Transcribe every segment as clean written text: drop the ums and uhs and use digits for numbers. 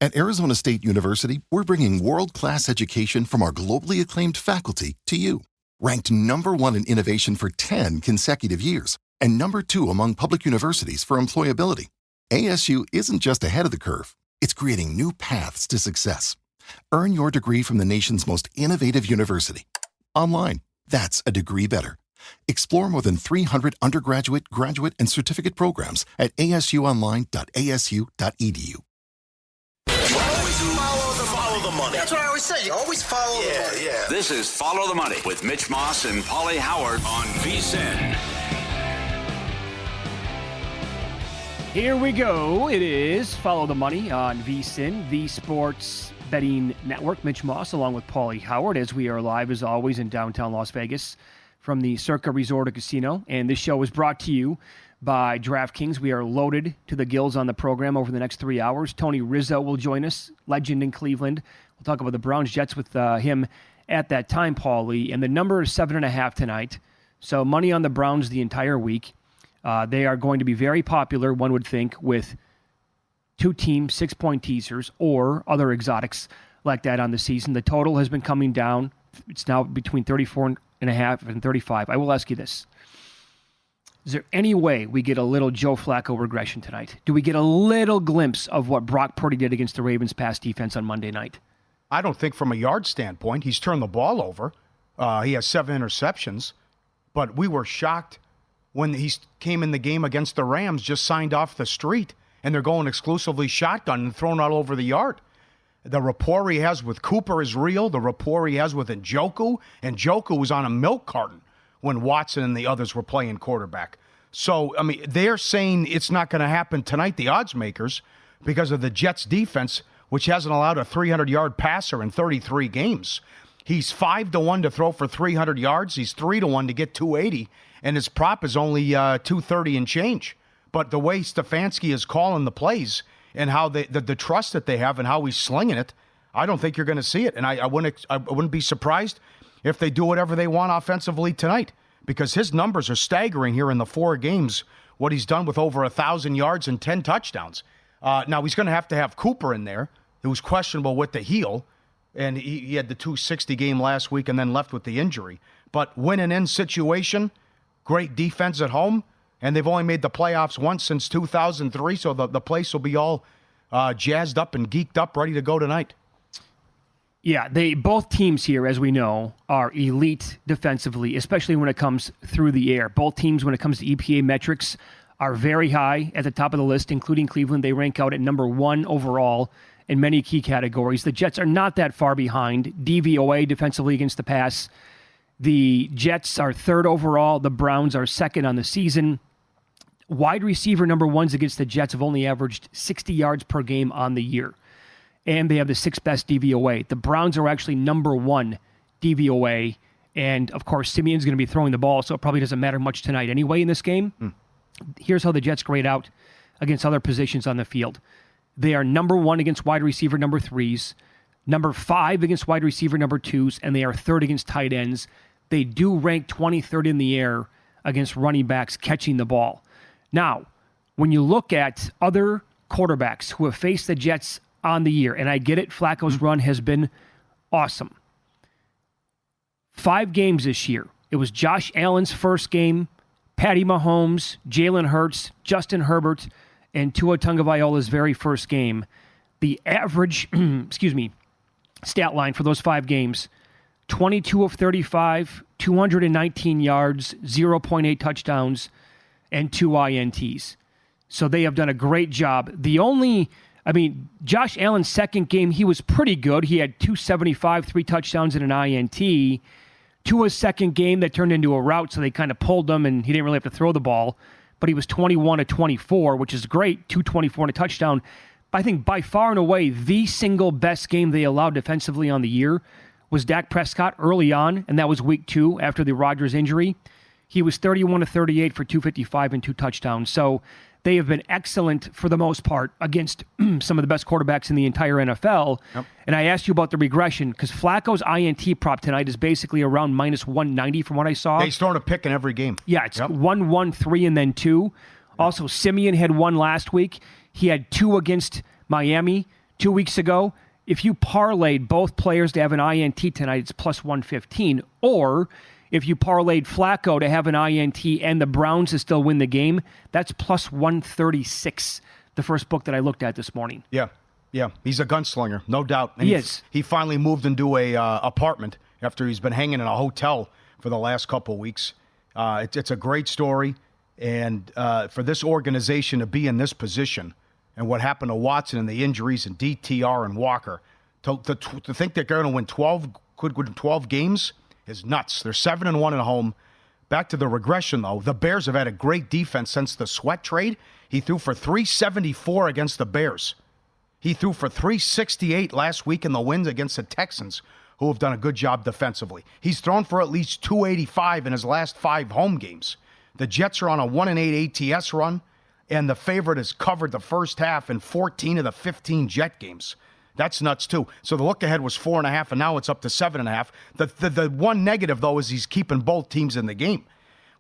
At Arizona State University, we're bringing world-class education from our globally acclaimed faculty to you. Ranked #1 in innovation for 10 consecutive years and #2 among public universities for employability, ASU isn't just ahead of the curve. It's creating new paths to success. Earn your degree from the nation's most innovative university. Online, that's a degree better. Explore more than 300 undergraduate, graduate, and certificate programs at asuonline.asu.edu. Always follow the money. That's what I always say. You always follow the money. Yeah. This is Follow the Money with Mitch Moss and Paulie Howard on VSiN. Here we go. It is Follow the Money on VSiN, the Sports Betting Network. Mitch Moss along with Paulie Howard as we are live as always in downtown Las Vegas from the Circa Resort and Casino. And this show is brought to you by DraftKings. We are loaded to the gills on the program over the next 3 hours. Tony Rizzo will join us, legend in Cleveland. We'll talk about the Browns Jets with him at that time, Paulie. And the number is 7.5 tonight. So money on the Browns the entire week. They are going to be very popular, one would think, with two-team 6-point teasers or other exotics like that on the season. The total has been coming down. It's now between 34.5 and 35. I will ask you this. Is there any way we get a little Joe Flacco regression tonight? Do we get a little glimpse of what Brock Purdy did against the Ravens pass defense on Monday night? I don't think from a yard standpoint. He's turned the ball over. He has 7 interceptions. But we were shocked when he came in the game against the Rams, just signed off the street, and they're going exclusively shotgun and thrown all over the yard. The rapport he has with Cooper is real. The rapport he has with Njoku. Njoku was on a milk carton when Watson and the others were playing quarterback. So, I mean, they're saying it's not going to happen tonight, the odds makers, because of the Jets' defense, which hasn't allowed a 300-yard passer in 33 games. He's 5-1 to throw for 300 yards. He's 3-1 to get 280, and his prop is only 230 and change. But the way Stefanski is calling the plays and how the trust that they have and how he's slinging it, I don't think you're going to see it. And I wouldn't be surprised if they do whatever they want offensively tonight, because his numbers are staggering here in the 4 games, what he's done with over 1,000 yards and 10 touchdowns. Now, he's going to have Cooper in there, who was questionable with the heel, and he had the 260 game last week and then left with the injury. But win-and-end situation, great defense at home, and they've only made the playoffs once since 2003, so the place will be all jazzed up and geeked up, ready to go tonight. Yeah, both teams here, as we know, are elite defensively, especially when it comes through the air. Both teams, when it comes to EPA metrics, are very high at the top of the list, including Cleveland. They rank out at number 1 overall in many key categories. The Jets are not that far behind. DVOA, defensively against the pass. The Jets are 3rd overall. The Browns are 2nd on the season. Wide receiver number 1s against the Jets have only averaged 60 yards per game on the year. And they have the 6th best DVOA. The Browns are actually number 1 DVOA. And, of course, Simeon's going to be throwing the ball, so it probably doesn't matter much tonight anyway in this game. Here's how the Jets grade out against other positions on the field. They are number 1 against wide receiver number 3s, number 5 against wide receiver number 2s, and they are 3rd against tight ends. They do rank 23rd in the air against running backs catching the ball. Now, when you look at other quarterbacks who have faced the Jets on the year, and I get it, Flacco's run has been awesome. 5 games this year. It was Josh Allen's first game, Patty Mahomes, Jalen Hurts, Justin Herbert, and Tua Tagovailoa's very first game. The average, stat line for those 5 games, 22 of 35, 219 yards, 0.8 touchdowns, and 2 INTs. So they have done a great job. Josh Allen's second game, he was pretty good. He had 275, 3 touchdowns, and an INT. Tua's second game, that turned into a rout, so they kind of pulled him, and he didn't really have to throw the ball. But he was 21 of 24, which is great, 224 and a touchdown. But I think by far and away, the single best game they allowed defensively on the year was Dak Prescott early on, and that was week 2 after the Rodgers injury. He was 31 of 38 for 255 and 2 touchdowns. So they have been excellent for the most part against some of the best quarterbacks in the entire NFL. Yep. And I asked you about the regression because Flacco's INT prop tonight is basically around minus 190 from what I saw. They start a pick in every game. Yeah, it's 1, 1, 3, and then 2. Also, Simeon had 1 last week. He had 2 against Miami, 2 weeks ago. If you parlayed both players to have an INT tonight, it's plus 115. Or if you parlayed Flacco to have an INT and the Browns to still win the game, that's plus 136, the first book that I looked at this morning. Yeah, he's a gunslinger, no doubt. And he is. He finally moved into a apartment after he's been hanging in a hotel for the last couple of weeks. It's a great story, and for this organization to be in this position, and what happened to Watson and the injuries and DTR and Walker, to think they're going to win 12 games is nuts. They're 7-1 at home. Back to the regression, though. The Bears have had a great defense since the Sweat trade. He threw for 374 against the Bears. He threw for 368 last week in the wins against the Texans, who have done a good job defensively. He's thrown for at least 285 in his last 5 home games. The Jets are on a 1-8 ATS run, and the favorite has covered the first half in 14 of the 15 Jet games. That's nuts, too. So the look ahead was 4.5, and now it's up to 7.5. The one negative, though, is he's keeping both teams in the game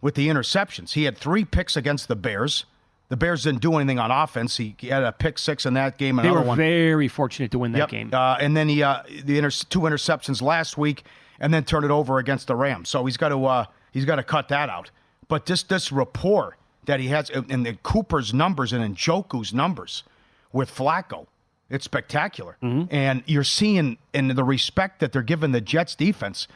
with the interceptions. He had 3 picks against the Bears. The Bears didn't do anything on offense. He had a pick 6 in that game. They were very fortunate to win that game. And then he 2 interceptions last week, and then turned it over against the Rams. So he's got to cut that out. But this rapport that he has, and the Cooper's numbers and Njoku's numbers with Flacco, it's spectacular. Mm-hmm. And you're seeing in the respect that they're giving the Jets defense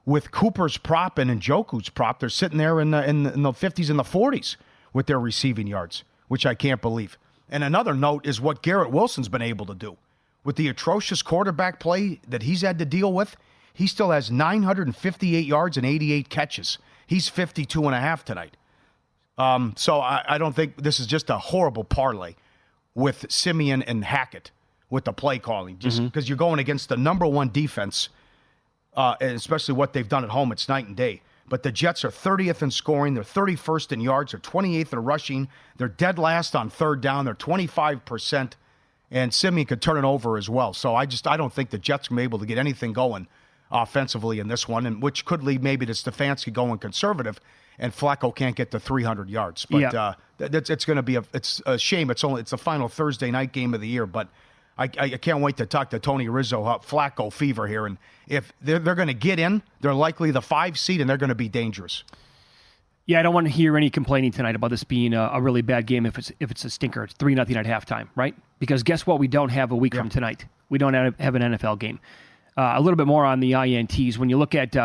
with Cooper's prop and Njoku's prop, they're sitting there in the 50s and the 40s with their receiving yards, which I can't believe. And another note is what Garrett Wilson's been able to do. With the atrocious quarterback play that he's had to deal with, he still has 958 yards and 88 catches. He's 52.5 tonight. So I don't think this is just a horrible parlay with Simeon and Hackett with the play calling, just because you're going against the number one defense, and especially what they've done at home. It's night and day. But the Jets are 30th in scoring. They're 31st in yards. They're 28th in rushing. They're dead last on third down. They're 25%. And Simeon could turn it over as well. So I don't think the Jets can be able to get anything going offensively in this one, and which could lead maybe to Stefanski going conservative, and Flacco can't get to 300 yards. But it's going to be a shame. It's the final Thursday night game of the year. But I can't wait to talk to Tony Rizzo about Flacco fever here. And if they're going to get in, they're likely the 5 seed, and they're going to be dangerous. Yeah, I don't want to hear any complaining tonight about this being a really bad game if it's a stinker. It's 3-0 at halftime, right? Because guess what? We don't have a week from tonight. We don't have an NFL game. A little bit more on the INTs. When you look at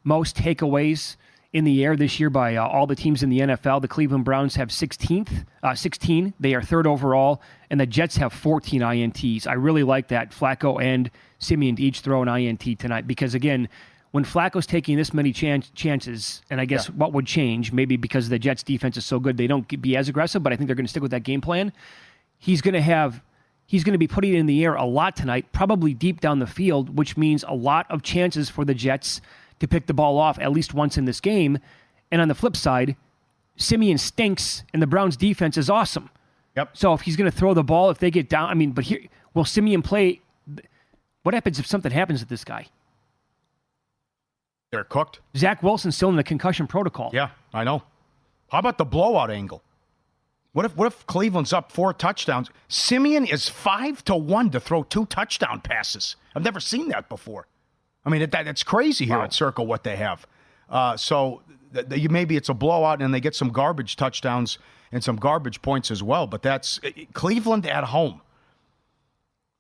most takeaways in the air this year by all the teams in the NFL, the Cleveland Browns have 16. They are third overall, and the Jets have 14 INTs. I really like that. Flacco and Simeon each throw an INT tonight because, again, when Flacco's taking this many chances, and I guess what would change, maybe because the Jets' defense is so good, they don't be as aggressive, but I think they're going to stick with that game plan. He's going to be putting it in the air a lot tonight, probably deep down the field, which means a lot of chances for the Jets to pick the ball off at least once in this game. And on the flip side, Simeon stinks, and the Browns' defense is awesome. Yep. So if he's going to throw the ball, if they get down, but here, will Simeon play? What happens if something happens with this guy? They're cooked. Zach Wilson's still in the concussion protocol. Yeah, I know. How about the blowout angle? What if Cleveland's up 4 touchdowns? Simeon is 5-1 to throw 2 touchdown passes. I've never seen that before. I mean, that's crazy here at Circle what they have. So maybe it's a blowout and they get some garbage touchdowns and some garbage points as well. But that's Cleveland at home.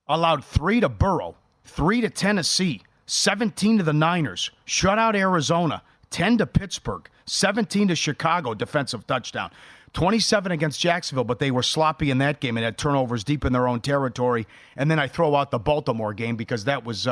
Allowed 3 to Burrow, 3 to Tennessee, 17 to the Niners, shut out Arizona, 10 to Pittsburgh, 17 to Chicago, defensive touchdown. 27 against Jacksonville, but they were sloppy in that game and had turnovers deep in their own territory. And then I throw out the Baltimore game because that was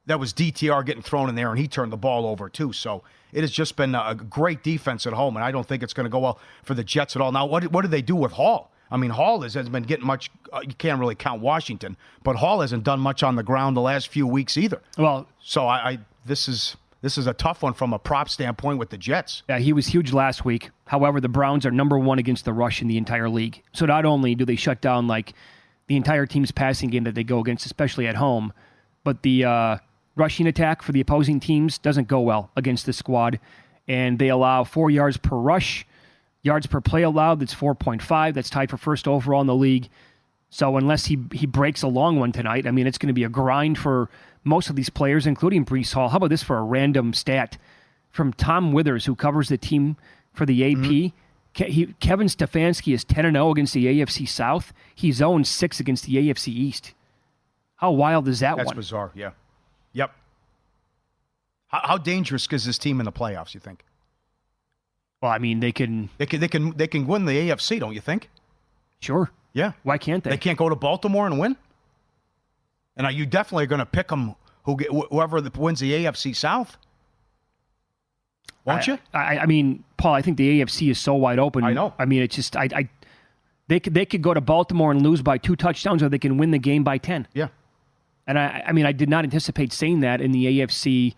DTR getting thrown in there, and he turned the ball over too. So it has just been a great defense at home, and I don't think it's going to go well for the Jets at all. Now, what do they do with Hall? I mean, Hall has been getting much. You can't really count Washington, but Hall hasn't done much on the ground the last few weeks either. Well, so this is a tough one from a prop standpoint with the Jets. Yeah, he was huge last week. However, the Browns are number 1 against the rush in the entire league. So not only do they shut down like the entire team's passing game that they go against, especially at home, but the rushing attack for the opposing teams doesn't go well against the squad. And they allow 4 yards per rush, yards per play allowed. That's 4.5. That's tied for first overall in the league. So unless he breaks a long one tonight, I mean, it's going to be a grind for most of these players, including Breece Hall. How about this for a random stat from Tom Withers, who covers the team for the AP? Kevin Stefanski is 10-0 against the AFC South. He's 0-6 against the AFC East. How wild is that one? That's bizarre, yeah. Yep. How dangerous is this team in the playoffs, you think? Well, I mean, they can win the AFC, don't you think? Sure. Yeah. Why can't they? They can't go to Baltimore and win? And are you definitely going to pick them whoever wins the AFC South? Won't you? I mean, Paul, I think the AFC is so wide open. I know. I mean, it's just they could go to Baltimore and lose by 2 touchdowns, or they can win the game by 10. Yeah. And I mean, I did not anticipate saying that in the AFC.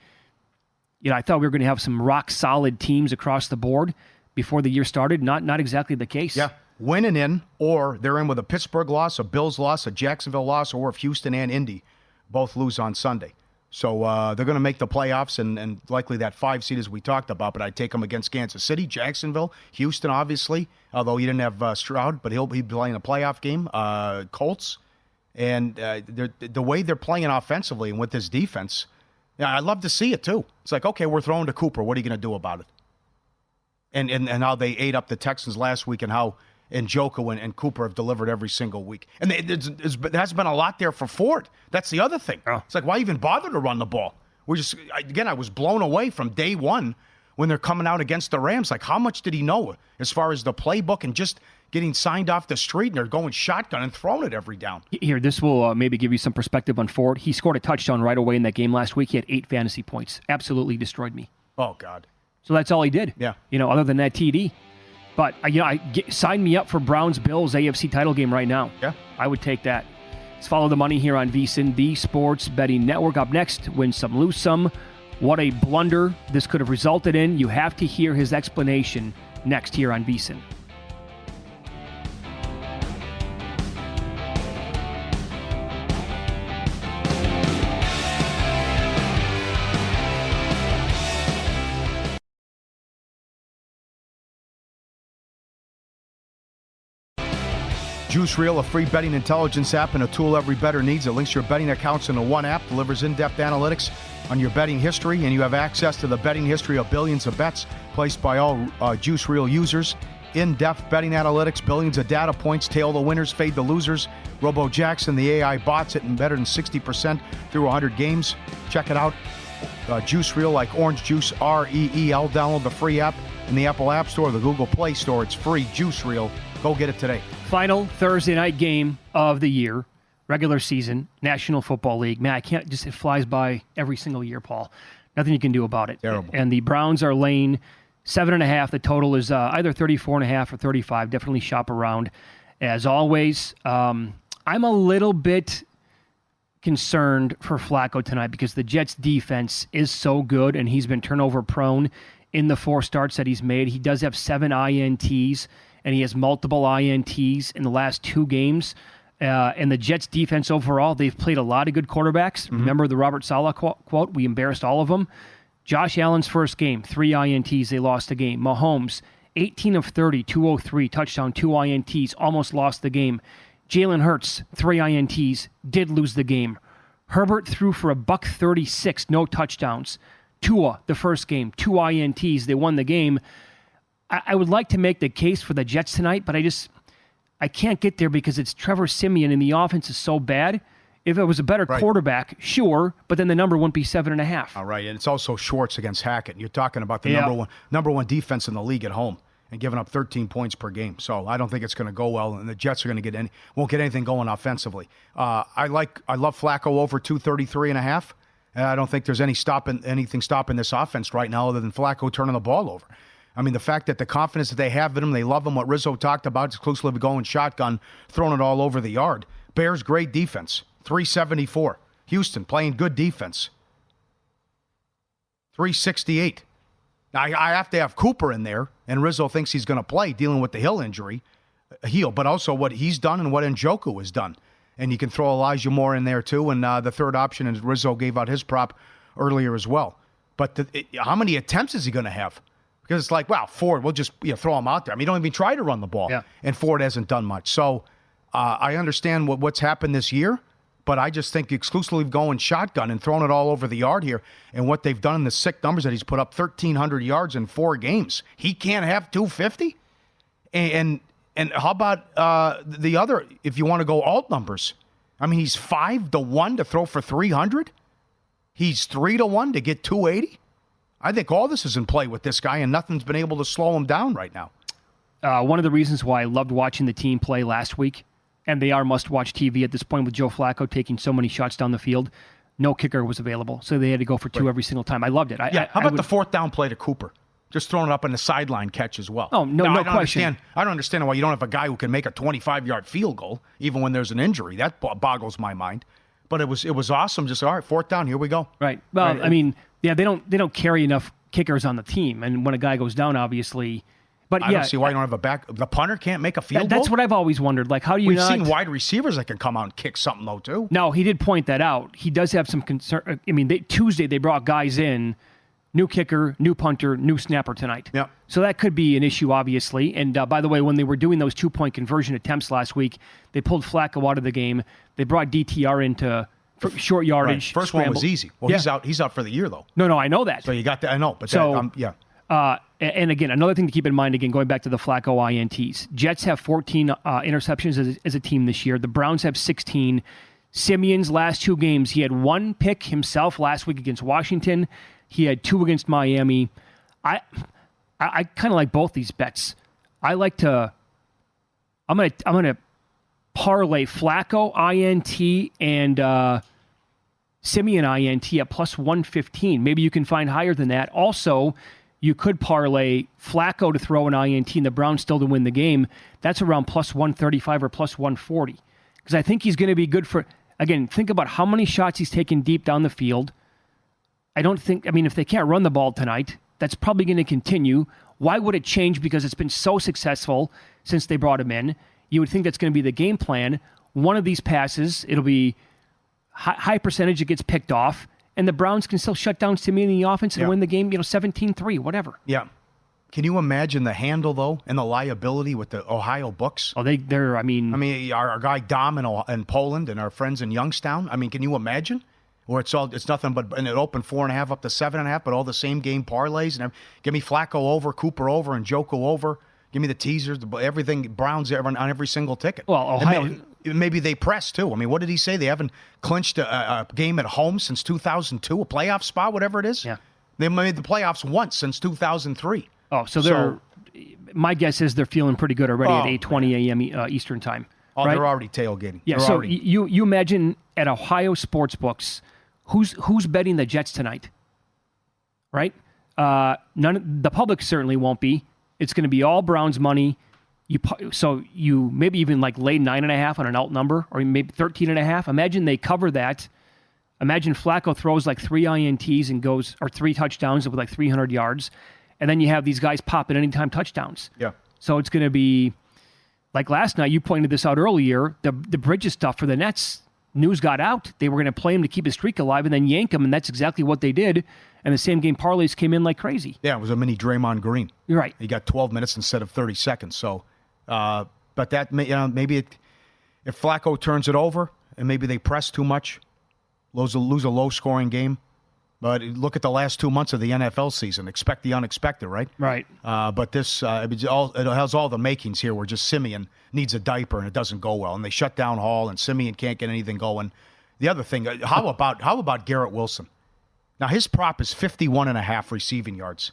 You know, I thought we were going to have some rock solid teams across the board before the year started. Not exactly the case. Yeah. Winning in, or they're in with a Pittsburgh loss, a Bills loss, a Jacksonville loss, or if Houston and Indy both lose on Sunday. So they're going to make the playoffs and likely that 5 seed as we talked about, but I'd take them against Kansas City, Jacksonville, Houston, obviously, although you didn't have Stroud, but he'll be playing a playoff game, Colts. And the way they're playing offensively and with this defense, yeah, I'd love to see it too. It's like, okay, we're throwing to Cooper. What are you going to do about it? And how they ate up the Texans last week and how Njoku and Cooper have delivered every single week. And there hasn't been a lot there for Ford. That's the other thing. Oh. It's like, why even bother to run the ball? I was blown away from day one when they're coming out against the Rams. Like, how much did he know as far as the playbook and just getting signed off the street, and they're going shotgun and throwing it every down? Here, this will maybe give you some perspective on Ford. He scored a touchdown right away in that game last week. He had 8 fantasy points. Absolutely destroyed me. Oh, God. So that's all he did. Yeah. You know, other than that TD. But, sign me up for Browns-Bills AFC title game right now. Yeah. I would take that. Let's follow the money here on VSiN, the Sports Betting Network. Up next, win some, lose some. What a blunder this could have resulted in. You have to hear his explanation next here on VSiN. Juice Reel, a free betting intelligence app and a tool every bettor needs. It links your betting accounts into one app, delivers in-depth analytics on your betting history, and you have access to the betting history of billions of bets placed by all Juice Reel users. In-depth betting analytics, billions of data points, tail the winners, fade the losers. Robo Jackson, the AI bots it in better than 60% through 100 games. Check it out. Juice Reel, like orange juice, REEL. Download the free app in the Apple App Store or the Google Play Store. It's free. Juice Reel. Go get it today. Final Thursday night game of the year, regular season, National Football League. Man, it flies by every single year, Paul. Nothing you can do about it. Terrible. And the Browns are laying 7.5. The total is either 34.5 or 35. Definitely shop around. As always, I'm a little bit concerned for Flacco tonight because the Jets' defense is so good, and he's been turnover prone in the 4 starts that he's made. He does have 7 INTs. And he has multiple INTs in the last 2 games. And the Jets' defense overall, they've played a lot of good quarterbacks. Mm-hmm. Remember the Robert Saleh quote? We embarrassed all of them. Josh Allen's first game, 3 INTs, they lost the game. Mahomes, 18 of 30, 203, touchdown, 2 INTs, almost lost the game. Jalen Hurts, 3 INTs, did lose the game. Herbert threw for $136, no touchdowns. Tua, the first game, 2 INTs, they won the game. I would like to make the case for the Jets tonight, but I can't get there because it's Trevor Siemian and the offense is so bad. If it was a better quarterback, sure, but then the number wouldn't be 7.5. All right, and it's also Schwartz against Hackett. You're talking about the number one defense in the league at home and giving up 13 points per game. So I don't think it's going to go well, and the Jets are going to won't get anything going offensively. I love Flacco over 233.5. And I don't think there's anything stopping this offense right now other than Flacco turning the ball over. I mean, the fact that the confidence that they have in him, they love him, what Rizzo talked about, exclusively going shotgun, throwing it all over the yard. Bears, great defense, 374. Houston, playing good defense, 368. Now, I have to have Cooper in there, and Rizzo thinks he's going to play, dealing with the heel, but also what he's done and what Njoku has done. And you can throw Elijah Moore in there, too, and the third option, and Rizzo gave out his prop earlier as well. But how many attempts is he going to have? Because it's like, wow, Ford, we'll just throw him out there. I mean, he don't even try to run the ball. Yeah. And Ford hasn't done much. So I understand what's happened this year, but I just think exclusively going shotgun and throwing it all over the yard here and what they've done in the sick numbers that he's put up 1,300 yards in 4 games. He can't have 250? And how about the other, if you want to go alt numbers? I mean, he's 5-1 to throw for 300. He's 3-1 to get 280. I think all this is in play with this guy, and nothing's been able to slow him down right now. One of the reasons why I loved watching the team play last week, and they are must-watch TV at this point with Joe Flacco taking so many shots down the field, no kicker was available, so they had to go for 2 every single time. I loved it. How about the 4th down play to Cooper? Just throwing it up in the sideline catch as well. Oh, no question. I don't understand why you don't have a guy who can make a 25-yard field goal, even when there's an injury. That boggles my mind. But it was awesome. Just, all right, 4th down, here we go. Right. Well, right. I mean, yeah, they don't carry enough kickers on the team, and when a guy goes down, obviously. But I don't see why you don't have a back. The punter can't make a field goal? That's what I've always wondered. Like, how do you We've seen wide receivers that can come out and kick something, though, too. No, he did point that out. He does have some concern. I mean, Tuesday they brought guys in, new kicker, new punter, new snapper tonight. Yeah. So that could be an issue, obviously. And by the way, when they were doing those 2-point conversion attempts last week, they pulled Flacco out of the game. They brought DTR into short yardage. Right. First scramble. One was easy. Well, yeah. He's out for the year, though. No, I know that. So you got that. I know, but yeah. And again, another thing to keep in mind, again, going back to the Flacco INTs. Jets have 14 interceptions as a team this year. The Browns have 16. Simeon's last 2 games, he had 1 pick himself last week against Washington. He had 2 against Miami. I kind of like both these bets. I'm gonna parlay Flacco INT and Simeon INT at plus 115. Maybe you can find higher than that. Also, you could parlay Flacco to throw an INT and the Browns still to win the game. That's around plus 135 or plus 140. Because I think he's going to be good for, again, think about how many shots he's taken deep down the field. If they can't run the ball tonight, that's probably going to continue. Why would it change? Because it's been so successful since they brought him in. You would think that's going to be the game plan. One of these passes, it'll be high percentage it gets picked off. And the Browns can still shut down Simeon in the offense and win the game, 17-3, whatever. Yeah. Can you imagine the handle, though, and the liability with the Ohio Bucks? Oh, they're. Our guy Dom in Poland and our friends in Youngstown. I mean, can you imagine? Where it's nothing but, and it opened 4.5 up to 7.5, but all the same game parlays. And give me Flacco over, Cooper over, and Joko over. Give me the teasers, everything, Browns on every single ticket. Well, Ohio. Maybe they press, too. I mean, what did he say? They haven't clinched a game at home since 2002, a playoff spot, whatever it is? Yeah. They made the playoffs once since 2003. Oh, so my guess is they're feeling pretty good already at 8:20 a.m. Eastern time. Oh, right? They're already tailgating. Yeah, you imagine at Ohio Sportsbooks, who's betting the Jets tonight? Right? The public certainly won't be. It's going to be all Browns money. You maybe even like lay 9.5 on an alt number, or maybe 13.5. Imagine they cover that. Imagine Flacco throws like 3 INTs and goes, or 3 touchdowns with like 300 yards, and then you have these guys popping anytime touchdowns. Yeah. So it's going to be like last night. You pointed this out earlier. The Bridges stuff for the Nets. News got out. They were going to play him to keep his streak alive and then yank him, and that's exactly what they did. And the same game parlays came in like crazy. Yeah, it was a mini Draymond Green. You're right. He got 12 minutes instead of 30 seconds. So, but that maybe if Flacco turns it over and maybe they press too much, lose a low-scoring game. But look at the last 2 months of the NFL season. Expect the unexpected, right? Right. But this it has all the makings here where just Simeon needs a diaper and it doesn't go well, and they shut down Hall and Simeon can't get anything going. The other thing, how about Garrett Wilson? Now his prop is 51.5 receiving yards.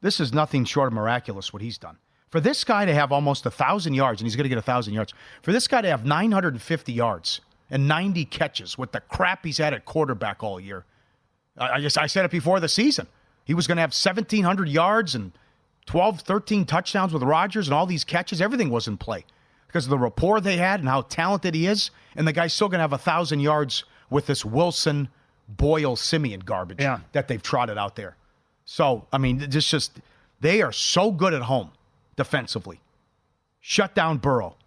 This is nothing short of miraculous what he's done. For this guy to have almost 1,000 yards, and he's going to get 1,000 yards. For this guy to have 950 yards and 90 catches with the crap he's had at quarterback all year. I said it before the season. He was going to have 1,700 yards and 12, 13 touchdowns with Rodgers and all these catches. Everything was in play because of the rapport they had and how talented he is. And the guy's still going to have 1,000 yards with this Wilson, Boyle, Simeon garbage that they've trotted out there. So, I mean, they are so good at home defensively. Shut down Burrow.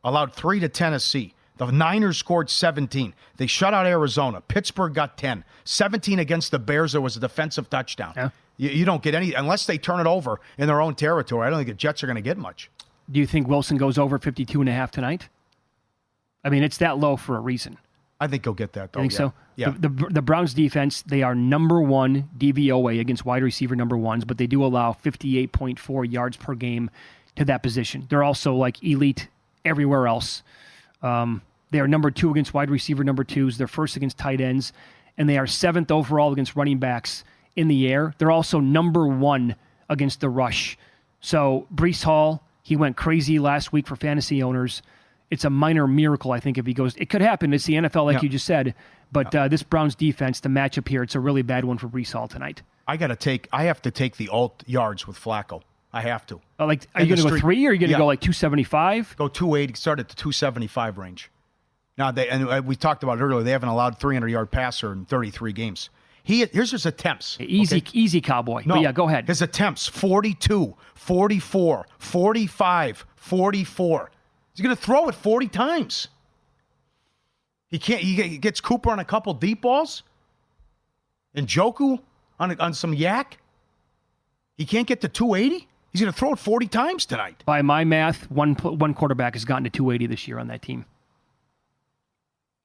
Allowed 3 to Tennessee. The Niners scored 17. They shut out Arizona. Pittsburgh got 10. 17 against the Bears. There was a defensive touchdown. Yeah. You don't get any, unless they turn it over in their own territory. I don't think the Jets are going to get much. Do you think Wilson goes over 52.5 tonight? I mean, it's that low for a reason. I think he'll get that, though. I think so. Yeah. The Browns defense, they are number one DVOA against wide receiver number ones, but they do allow 58.4 yards per game to that position. They're also like elite everywhere else. They are number 2 against wide receiver number 2s. They're first against tight ends, and they are 7th overall against running backs in the air. They're also number 1 against the rush. So Breece Hall, he went crazy last week for fantasy owners. It's a minor miracle, I think, if he goes. It could happen. It's the NFL, like you just said. But this Browns defense, the matchup here, it's a really bad one for Breece Hall tonight. I have to take the alt yards with Flacco. I have to. Are you going to go 3 or are you going to go like 275? Go 280, start at the 275 range. Now, we talked about it earlier, they haven't allowed 300-yard passer in 33 games. Here's his attempts. Easy cowboy. No, but yeah, go ahead. His attempts, 42, 44, 45, 44. He's going to throw it 40 times. He gets Cooper on a couple deep balls. And Njoku on some yak. He can't get to 280. He's going to throw it 40 times tonight. By my math, one quarterback has gotten to 280 this year on that team.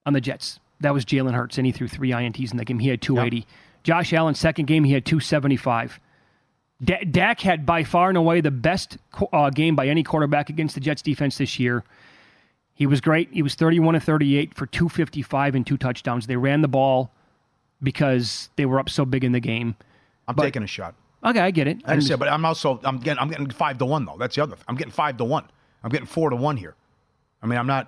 On the Jets. That was Jalen Hurts, and he threw 3 INTs in that game. He had 280. Yep. Josh Allen, second game, he had 275. Dak had by far and away the best game by any quarterback against the Jets defense this year. He was great. He was 31-38 for 255 and 2 touchdowns. They ran the ball because they were up so big in the game. I'm taking a shot. Okay, I get it. I understand, but I'm getting 5-1 though. That's the other thing. I'm getting 5-1. I'm getting 4-1 here. I mean, I'm not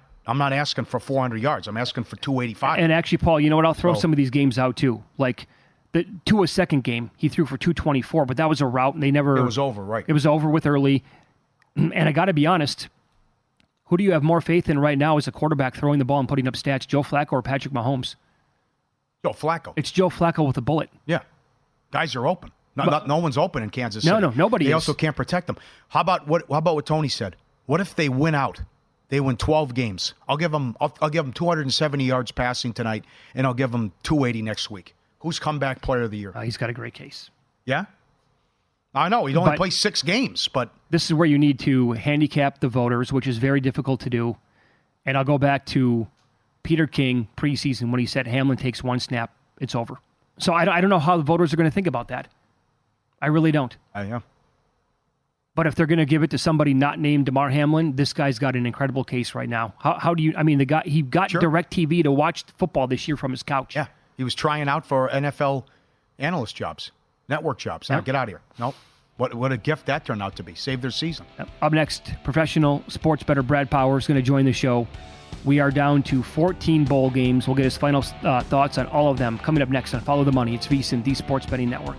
asking for 400 yards. I'm asking for 285. And actually, Paul, you know what? I'll throw some of these games out too. Like the Tua's second game, he threw for 224, but that was a route, and they never. It was over, right? It was over with early. And I got to be honest, who do you have more faith in right now as a quarterback throwing the ball and putting up stats, Joe Flacco or Patrick Mahomes? Joe Flacco. It's Joe Flacco with a bullet. Yeah, guys are open. No one's open in Kansas City. No, nobody. They also can't protect them. How about what Tony said? What if they win out? They win 12 games. I'll give them 270 yards passing tonight, and I'll give them 280 next week. Who's comeback player of the year? He's got a great case. Yeah? I know. He only plays 6 games, but... This is where you need to handicap the voters, which is very difficult to do. And I'll go back to Peter King preseason when he said Hamlin takes 1 snap, it's over. So I don't know how the voters are going to think about that. I really don't. Yeah. But if they're going to give it to somebody not named Damar Hamlin, this guy's got an incredible case right now. How do you? I mean, the guy he got DirecTV to watch football this year from his couch. Yeah, he was trying out for NFL analyst jobs, network jobs. Now get out of here. Nope. What a gift that turned out to be. Save their season. Up next, professional sports bettor Brad Power is going to join the show. We are down to 14 bowl games. We'll get his final thoughts on all of them coming up next on Follow the Money. It's VSiN, the Sports Betting Network.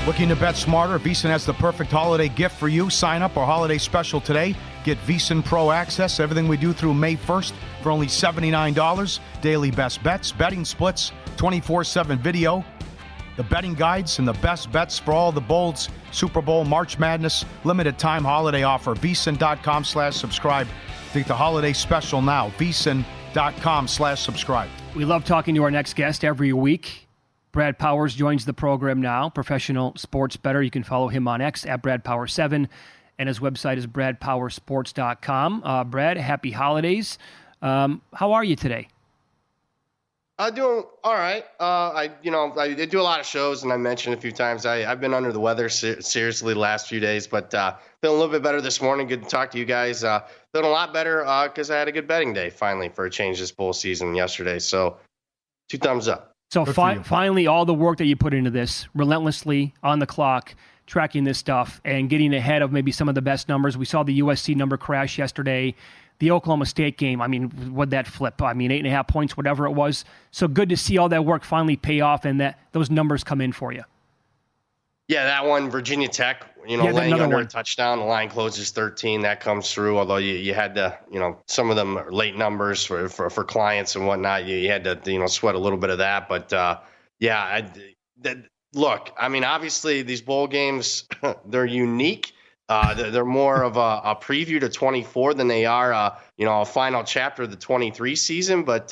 Looking to bet smarter? VSiN has the perfect holiday gift for you. Sign up our holiday special today. Get VSiN Pro access. Everything we do through May 1st for only $79. Daily best bets, betting splits, 24/7 video, the betting guides, and the best bets for all the bowls, Super Bowl, March Madness, limited time holiday offer. VSiN.com/subscribe to get the holiday special now. VSiN.com/subscribe. We love talking to our next guest every week. Brad Powers joins the program now, professional sports bettor. You can follow him on X at BradPower7, and his website is BradPowerSports.com. Brad, happy holidays. How are you today? I'm doing all right. I do a lot of shows, and I mentioned a few times I've been under the weather seriously the last few days, but feeling a little bit better this morning. Good to talk to you guys. Feeling a lot better because I had a good betting day finally for a change this bowl season yesterday. So 2 thumbs up. So finally, all the work that you put into this, relentlessly on the clock, tracking this stuff and getting ahead of maybe some of the best numbers. We saw the USC number crash yesterday. The Oklahoma State game, I mean, what'd that flip? I mean, 8.5 points, whatever it was. So good to see all that work finally pay off and that those numbers come in for you. Yeah, that one, Virginia Tech, laying under a touchdown. The line closes 13. That comes through, although you had to, some of them are late numbers for clients and whatnot. You had to, sweat a little bit of that. But, look, I mean, obviously these bowl games, they're unique. They're more of a preview to 24 than they are, a final chapter of the 23 season. But,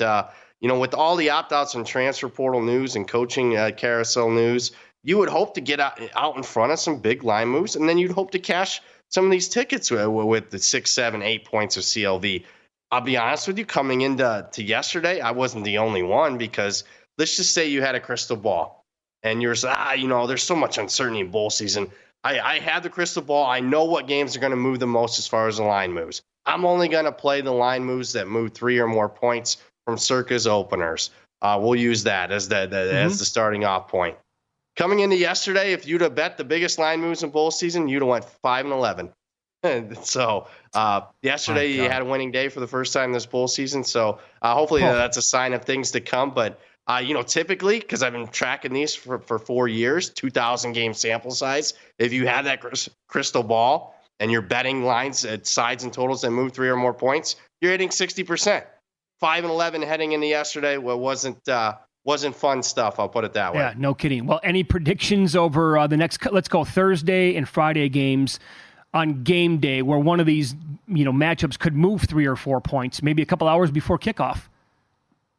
with all the opt-outs and transfer portal news and coaching carousel news, you would hope to get out in front of some big line moves, and then you'd hope to cash some of these tickets with the 6, 7, 8 points of CLV. I'll be honest with you, coming into yesterday, I wasn't the only one, because let's just say you had a crystal ball and you're there's so much uncertainty in bowl season. I had the crystal ball. I know what games are going to move the most as far as the line moves. I'm only going to play the line moves that move 3 or more points from Circa's openers. We'll use that as the starting off point. Coming into yesterday, if you'd have bet the biggest line moves in bowl season, you'd have went 5-11. So yesterday you had a winning day for the first time this bowl season. So hopefully that's a sign of things to come. But typically, because I've been tracking these for 4 years, 2,000 game sample size. If you have that crystal ball and you're betting lines at sides and totals that move 3 or more points, you're hitting 60%. 5-11 heading into yesterday wasn't fun stuff. I'll put it that way. Yeah, no kidding. Well, any predictions over the next, let's go Thursday and Friday games on game day, where one of these, matchups could move 3 or 4 points, maybe a couple hours before kickoff?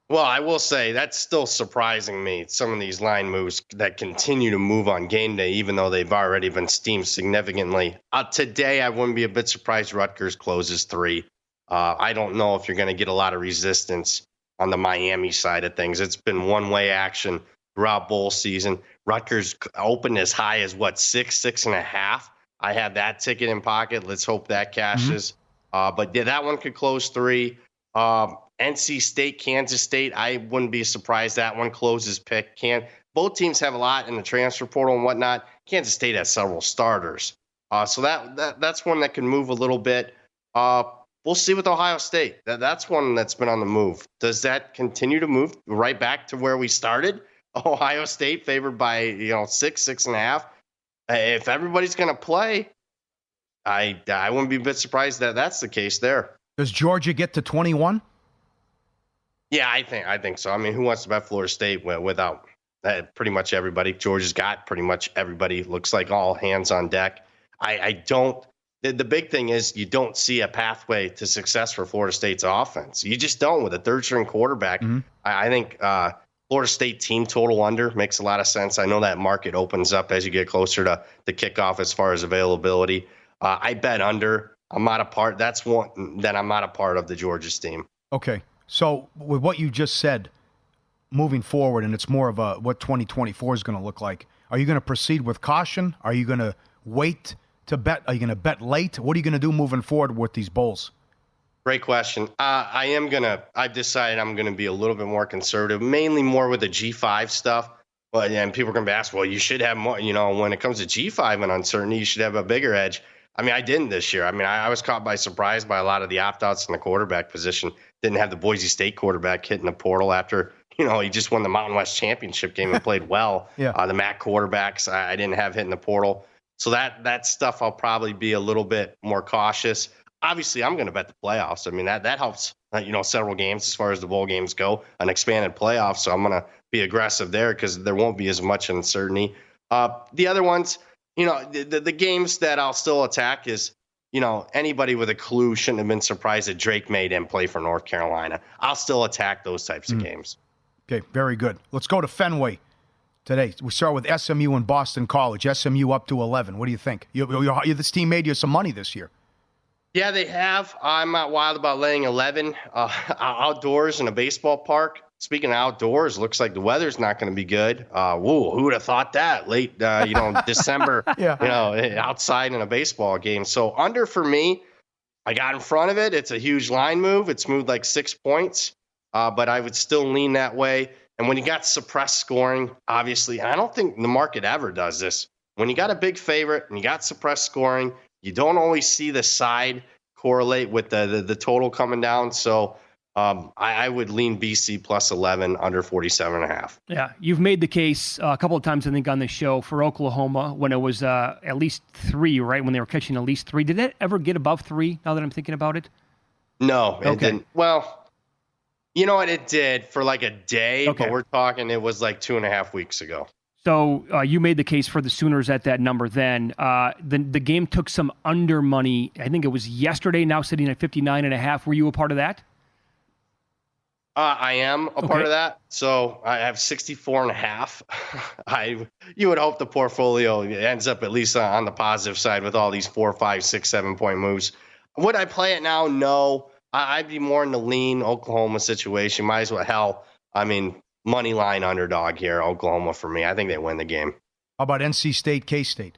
Well, I will say that's still surprising me. Some of these line moves that continue to move on game day, even though they've already been steamed significantly. Today, I wouldn't be a bit surprised Rutgers closes 3. I don't know if you're going to get a lot of resistance on the Miami side of things. It's been one-way action throughout bowl season. Rutgers opened as high as 6.5. I have that ticket in pocket. Let's hope that cashes. But yeah, that one could close 3. NC State, Kansas State, I wouldn't be surprised that one closes pick. Both teams have a lot in the transfer portal and whatnot. Kansas State has several starters. So that's one that can move a little bit. We'll see with Ohio State. That's one that's been on the move. Does that continue to move right back to where we started? Ohio State favored by 6.5. If everybody's going to play, I wouldn't be a bit surprised that that's the case there. Does Georgia get to 21? Yeah, I think so. I mean, who wants to bet Florida State without pretty much everybody? Georgia's got pretty much everybody. Looks like all hands on deck. I don't. The big thing is you don't see a pathway to success for Florida State's offense. You just don't with a third-string quarterback. I think Florida State team total under makes a lot of sense. I know that market opens up as you get closer to the kickoff as far as availability. I bet under. I'm not a part. That's one that I'm not a part of the Georgia's team. Okay. So with what you just said, moving forward, and it's more of what 2024 is going to look like, are you going to proceed with caution? Are you going to wait to bet? Are you going to bet late? What are you going to do moving forward with these bowls? Great question. I've decided I'm going to be a little bit more conservative, mainly more with the G5 stuff. And people are going to ask, well, you should have more, when it comes to G5 and uncertainty, you should have a bigger edge. I mean, I didn't this year. I mean, I was caught by surprise by a lot of the opt-outs in the quarterback position. Didn't have the Boise State quarterback hitting the portal after, he just won the Mountain West Championship game and played well. Yeah. The MAC quarterbacks, I didn't have hitting the portal. So that stuff I'll probably be a little bit more cautious. Obviously, I'm going to bet the playoffs. I mean, that helps, several games as far as the bowl games go, an expanded playoff. So I'm going to be aggressive there because there won't be as much uncertainty. The other ones, the games that I'll still attack is, anybody with a clue shouldn't have been surprised that Drake May didn't play for North Carolina. I'll still attack those types of games. Okay, very good. Let's go to Fenway today. We start with SMU and Boston College. SMU up to 11. What do you think? This team made you some money this year. Yeah, they have. I'm not wild about laying 11 outdoors in a baseball park. Speaking of outdoors, looks like the weather's not going to be good. Who would have thought that late, December, outside in a baseball game. So under for me, I got in front of it. It's a huge line move. It's moved like 6 points, but I would still lean that way. And when you got suppressed scoring, obviously, and I don't think the market ever does this, when you got a big favorite and you got suppressed scoring, you don't always see the side correlate with the total coming down. So I would lean BC plus 11 under 47.5. Yeah, you've made the case a couple of times, I think, on this show for Oklahoma when it was at least 3, right? When they were catching at least 3. Did it ever get above 3 now that I'm thinking about it? No, it didn't. Well, you know what? It did for like a day, but we're talking it was like 2.5 weeks ago. So you made the case for the Sooners at that number then. The game took some under money. I think it was yesterday, now sitting at 59.5. Were you a part of that? I am a part of that. So I have 64.5. You would hope the portfolio ends up at least on the positive side with all these 4, 5, 6, 7 point moves. Would I play it now? No. I'd be more in the lean Oklahoma situation. Might as well. Hell, I mean, money line underdog here, Oklahoma for me. I think they win the game. How about NC State, K-State?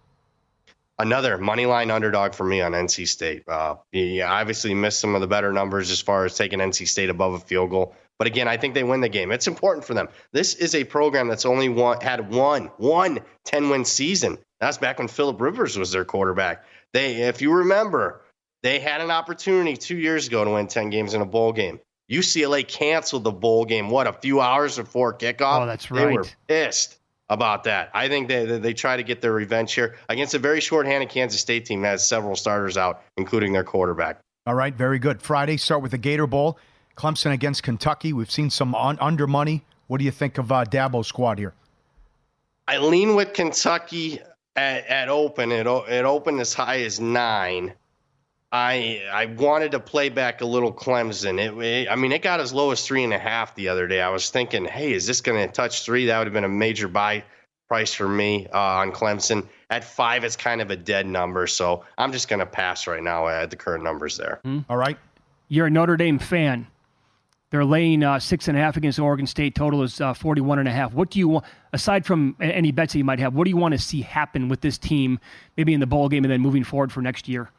Another money line underdog for me on NC State. Obviously missed some of the better numbers as far as taking NC State above a field goal. But again, I think they win the game. It's important for them. This is a program that's only had one 10-win season. That's back when Phillip Rivers was their quarterback. If you remember, they had an opportunity 2 years ago to win 10 games in a bowl game. UCLA canceled the bowl game, a few hours before kickoff? Oh, that's right. They were pissed about that. I think they try to get their revenge here against a very short-handed Kansas State team that has several starters out, including their quarterback. All right, very good. Friday, start with the Gator Bowl. Clemson against Kentucky. We've seen some under money. What do you think of Dabo's squad here? I lean with Kentucky at open. It opened as high as 9. I wanted to play back a little Clemson. It got as low as 3.5 the other day. I was thinking, hey, is this going to touch 3? That would have been a major buy price for me on Clemson. At 5, it's kind of a dead number, so I'm just going to pass right now at the current numbers there. All right. You're a Notre Dame fan. They're laying 6.5 against Oregon State. Total is 41.5. What do you want, aside from any bets that you might have, what do you want to see happen with this team, maybe in the bowl game and then moving forward for next year?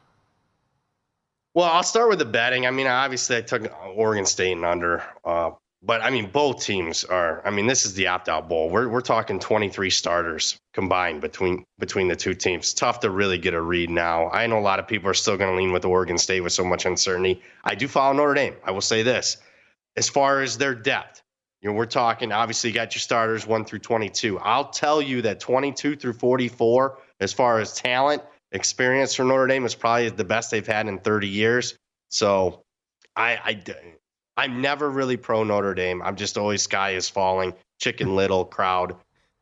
Well, I'll start with the betting. Obviously I took Oregon State and under, but both teams are. This is the opt-out bowl. We're talking 23 starters combined between the two teams. Tough to really get a read now. I know a lot of people are still going to lean with Oregon State with so much uncertainty. I do follow Notre Dame. I will say this. As far as their depth, we're talking, obviously you got your starters 1 through 22. I'll tell you that 22 through 44, as far as talent, experience for Notre Dame, is probably the best they've had in 30 years. So I'm never really pro Notre Dame. I'm just always sky is falling, Chicken Little crowd.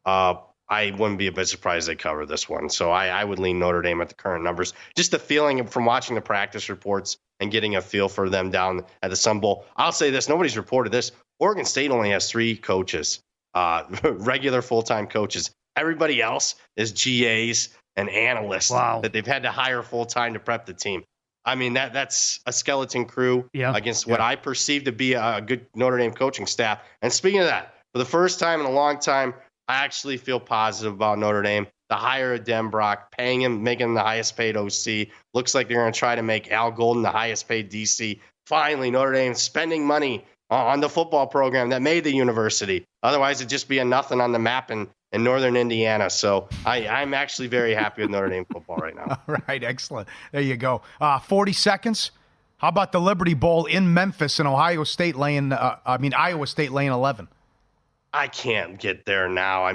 I wouldn't be a bit surprised they cover this one. So I would lean Notre Dame at the current numbers. Just the feeling from watching the practice reports and getting a feel for them down at the Sun Bowl. I'll say this, nobody's reported this. Oregon State only has 3 coaches, regular full-time coaches. Everybody else is GAs and analysts that they've had to hire full-time to prep the team. That's a skeleton crew against what I perceive to be a good Notre Dame coaching staff. And speaking of that, for the first time in a long time, I actually feel positive about Notre Dame. The hire of Denbrock, paying him, making him the highest paid OC. Looks like they're going to try to make Al Golden the highest paid DC. Finally, Notre Dame spending money on the football program that made the university. Otherwise, it'd just be a nothing on the map in northern Indiana. So I'm actually very happy with Notre Dame football right now. All right, excellent. There you go. 40 seconds. How about the Liberty Bowl in Memphis and Iowa State laying 11? I can't get there now.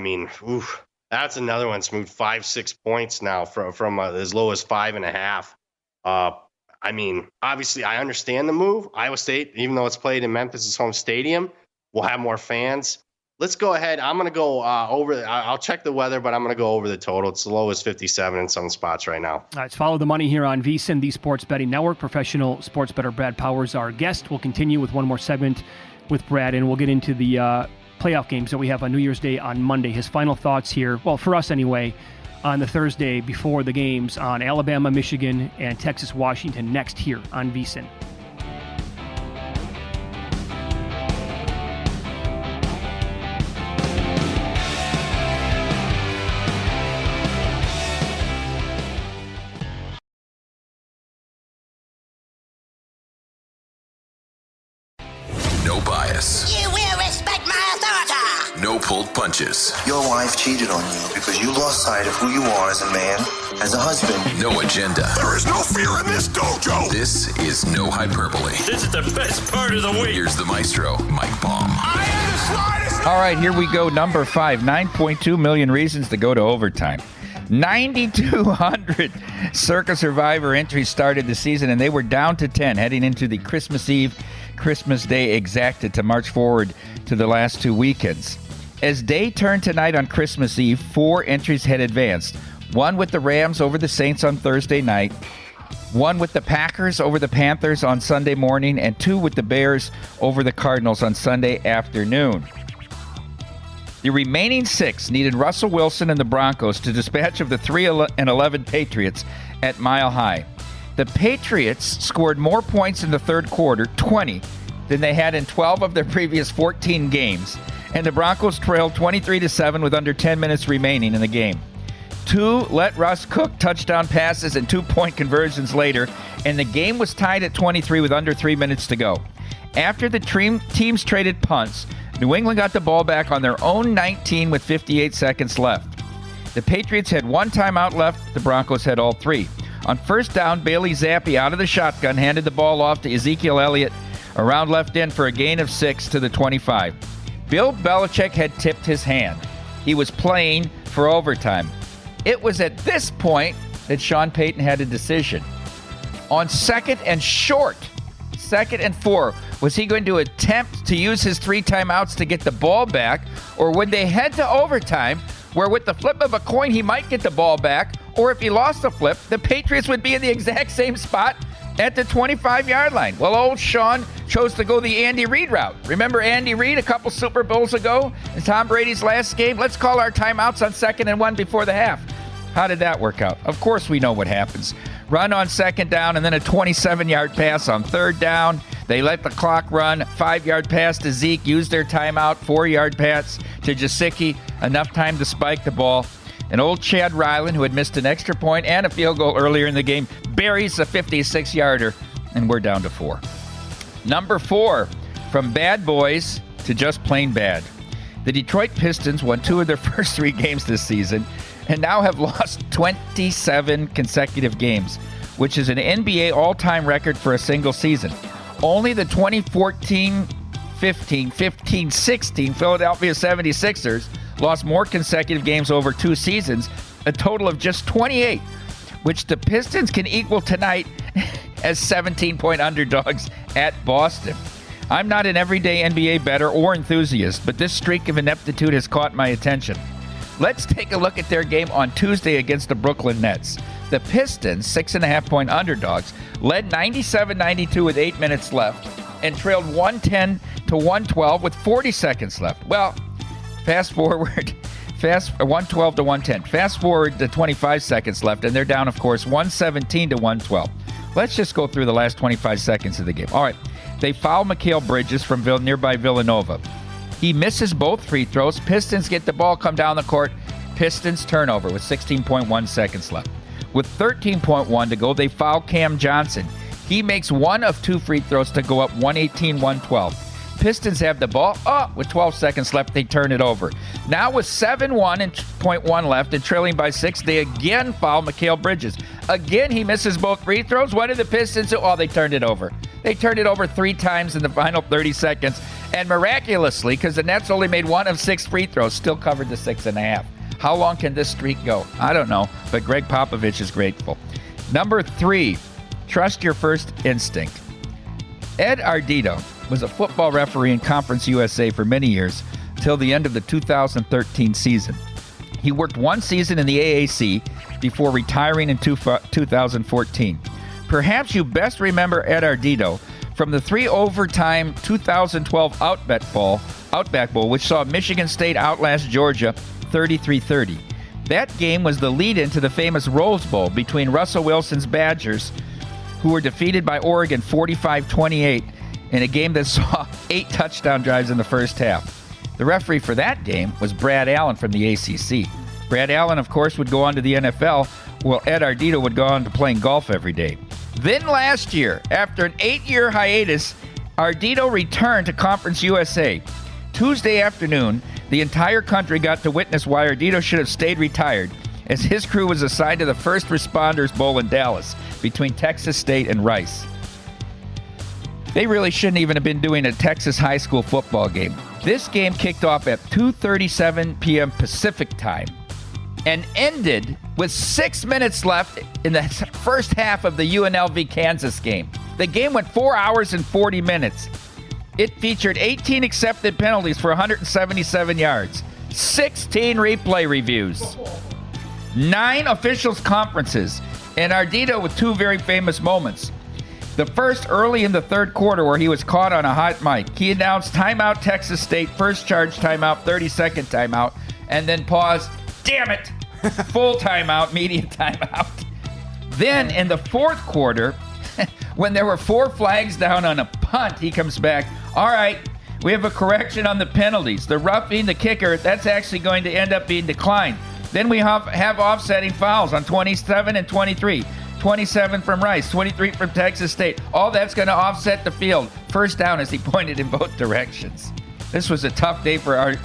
That's another one. It's moved 5-6 points now from as low as 5.5. Obviously, I understand the move. Iowa State, even though it's played in Memphis' home stadium, will have more fans. Let's go ahead. I'm going to go over. I'll check the weather, but I'm going to go over the total. It's the low as 57 in some spots right now. Let's follow the money here on VSiN, the Sports Betting Network. Professional sports bettor Brad Powers, our guest. We'll continue with one more segment with Brad, and we'll get into the playoff games that we have on New Year's Day on Monday. His final thoughts here, well, for us anyway, on the Thursday before the games on Alabama, Michigan, and Texas, Washington next here on VSiN. No bias. You will respect my authority. No pulled punches. Your wife cheated on you because you lost sight of who you are as a man, as a husband. No agenda. There is no fear in this dojo. This is no hyperbole. This is the best part of the week. Here's the maestro, Mike Baum. I am the slightest. All right, here we go. Number 5, 9.2 million reasons to go to overtime. 9,200 Circa Survivor entries started the season, and they were down to 10 heading into the Christmas Eve, Christmas Day exacted to march forward to the last 2 weekends. As day turned tonight on Christmas Eve, 4 entries had advanced. One with the Rams over the Saints on Thursday night. 1 with the Packers over the Panthers on Sunday morning, and 2 with the Bears over the Cardinals on Sunday afternoon. The remaining 6 needed Russell Wilson and the Broncos to dispatch of the 3-11 Patriots at Mile High. The Patriots scored more points in the third quarter, 20, than they had in 12 of their previous 14 games, and the Broncos trailed 23-7 with under 10 minutes remaining in the game. 2 let Russ cook touchdown passes and 2-point conversions later, and the game was tied at 23 with under 3 minutes to go. After the teams traded punts, New England got the ball back on their own 19 with 58 seconds left. The Patriots had 1 timeout left. The Broncos had all 3. On first down, Bailey Zappi out of the shotgun handed the ball off to Ezekiel Elliott around left end for a gain of 6 to the 25. Bill Belichick had tipped his hand. He was playing for overtime. It was at this point that Sean Payton had a decision. On 2nd and short, 2nd and 4, was he going to attempt to use his 3 timeouts to get the ball back, or would they head to overtime, where with the flip of a coin he might get the ball back, or if he lost the flip, the Patriots would be in the exact same spot at the 25-yard line? Well, old Sean chose to go the Andy Reid route. Remember Andy Reid a couple Super Bowls ago in Tom Brady's last game? Let's call our timeouts on 2nd and 1 before the half. How did that work out? Of course we know what happens. Run on 2nd down and then a 27-yard pass on 3rd down. They let the clock run. 5-yard pass to Zeke. Use their timeout. 4-yard pass to Gesicki. Enough time to spike the ball. And old Chad Ryland, who had missed an extra point and a field goal earlier in the game, buries a 56-yarder, and we're down to 4. Number 4, from bad boys to just plain bad. The Detroit Pistons won 2 of their first 3 games this season and now have lost 27 consecutive games, which is an NBA all-time record for a single season. Only the 2014-15, 15-16 Philadelphia 76ers lost more consecutive games over 2 seasons, a total of just 28, which the Pistons can equal tonight as 17-point underdogs at Boston. I'm not an everyday NBA bettor or enthusiast, but this streak of ineptitude has caught my attention. Let's take a look at their game on Tuesday against the Brooklyn Nets. The Pistons, 6.5-point underdogs, led 97-92 with 8 minutes left and trailed 110-112 with 40 seconds left. Well, fast forward 112 to 110. Fast forward to 25 seconds left, and they're down, of course, 117 to 112. Let's just go through the last 25 seconds of the game. All right, they foul Mikal Bridges from nearby Villanova. He misses both free throws. Pistons get the ball, come down the court. Pistons turnover with 16.1 seconds left. With 13.1 to go, they foul Cam Johnson. He makes 1 of 2 free throws to go up 118-112. Pistons have the ball. With 12 seconds left, they turn it over. Now with 7.1 left and trailing by 6, they again foul Mikal Bridges. Again, he misses both free throws. What did the Pistons do? They turned it over. They turned it over 3 times in the final 30 seconds. And miraculously, because the Nets only made 1 of 6 free throws, still covered the 6.5. How long can this streak go? I don't know, but Greg Popovich is grateful. Number 3, trust your first instinct. Ed Ardito was a football referee in Conference USA for many years, till the end of the 2013 season. He worked 1 season in the AAC before retiring in 2014. Perhaps you best remember Ed Ardito from the 3-overtime 2012 Outback Bowl, which saw Michigan State outlast Georgia 33-30. That game was the lead-in to the famous Rose Bowl between Russell Wilson's Badgers, who were defeated by Oregon 45-28 in a game that saw 8 touchdown drives in the first half. The referee for that game was Brad Allen from the ACC. Brad Allen, of course, would go on to the NFL, while Ed Ardito would go on to playing golf every day. Then last year, after an 8-year hiatus, Ardito returned to Conference USA. Tuesday afternoon, the entire country got to witness why Ardito should have stayed retired, as his crew was assigned to the First Responders Bowl in Dallas between Texas State and Rice. They really shouldn't even have been doing a Texas high school football game. This game kicked off at 2:37 p.m. Pacific time and ended with 6 minutes left in the first half of the UNLV Kansas game. The game went 4 hours and 40 minutes. It featured 18 accepted penalties for 177 yards, 16 replay reviews, 9 officials' conferences, And Ardito with two very famous moments. The first early in the third quarter where he was caught on a hot mic. He announced timeout Texas State, first charge timeout, 30-second timeout, and then pause, damn it, full timeout, media timeout. Then in the fourth quarter, when there were 4 flags down on a punt, he comes back, all right, we have a correction on the penalties. The roughing the kicker, that's actually going to end up being declined. Then we have offsetting fouls on 27 and 23. 27 from Rice, 23 from Texas State. All that's going to offset the field. First down as he pointed in both directions. This was a tough day for Ed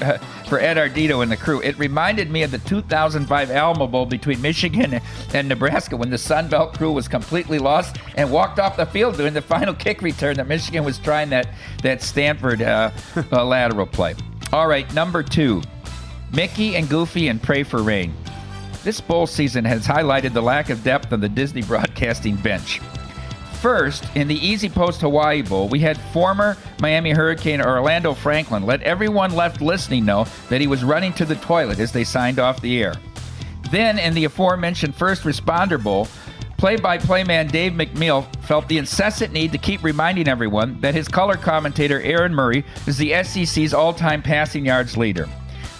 Ardito and the crew. It reminded me of the 2005 Alamo Bowl between Michigan and Nebraska when the Sun Belt crew was completely lost and walked off the field during the final kick return that Michigan was trying that Stanford lateral play. All right, number 2, Mickey and Goofy and Pray for Rain. This bowl season has highlighted the lack of depth on the Disney broadcasting bench. First, in the Easy Post Hawaii Bowl, we had former Miami Hurricane Orlando Franklin let everyone left listening know that he was running to the toilet as they signed off the air. Then, in the aforementioned First Responder Bowl, play-by-play man Dave McNeil felt the incessant need to keep reminding everyone that his color commentator Aaron Murray is the SEC's all-time passing yards leader.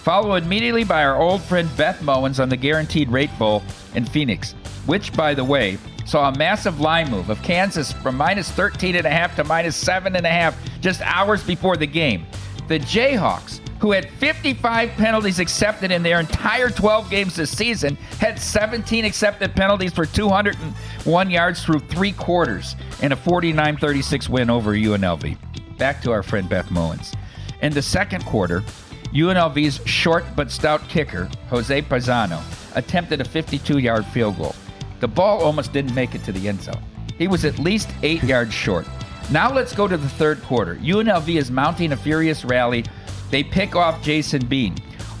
Followed immediately by our old friend Beth Mowins on the Guaranteed Rate Bowl in Phoenix, which, by the way, saw a massive line move of Kansas from minus 13.5 to minus 7.5 just hours before the game. The Jayhawks, who had 55 penalties accepted in their entire 12 games this season, had 17 accepted penalties for 201 yards through 3 quarters in a 49-36 win over UNLV. Back to our friend Beth Mowins. In the second quarter, UNLV's short but stout kicker, Jose Paisano, attempted a 52-yard field goal. The ball almost didn't make it to the end zone. He was at least 8 yards short. Now let's go to the third quarter. UNLV is mounting a furious rally. They pick off Jason Bean.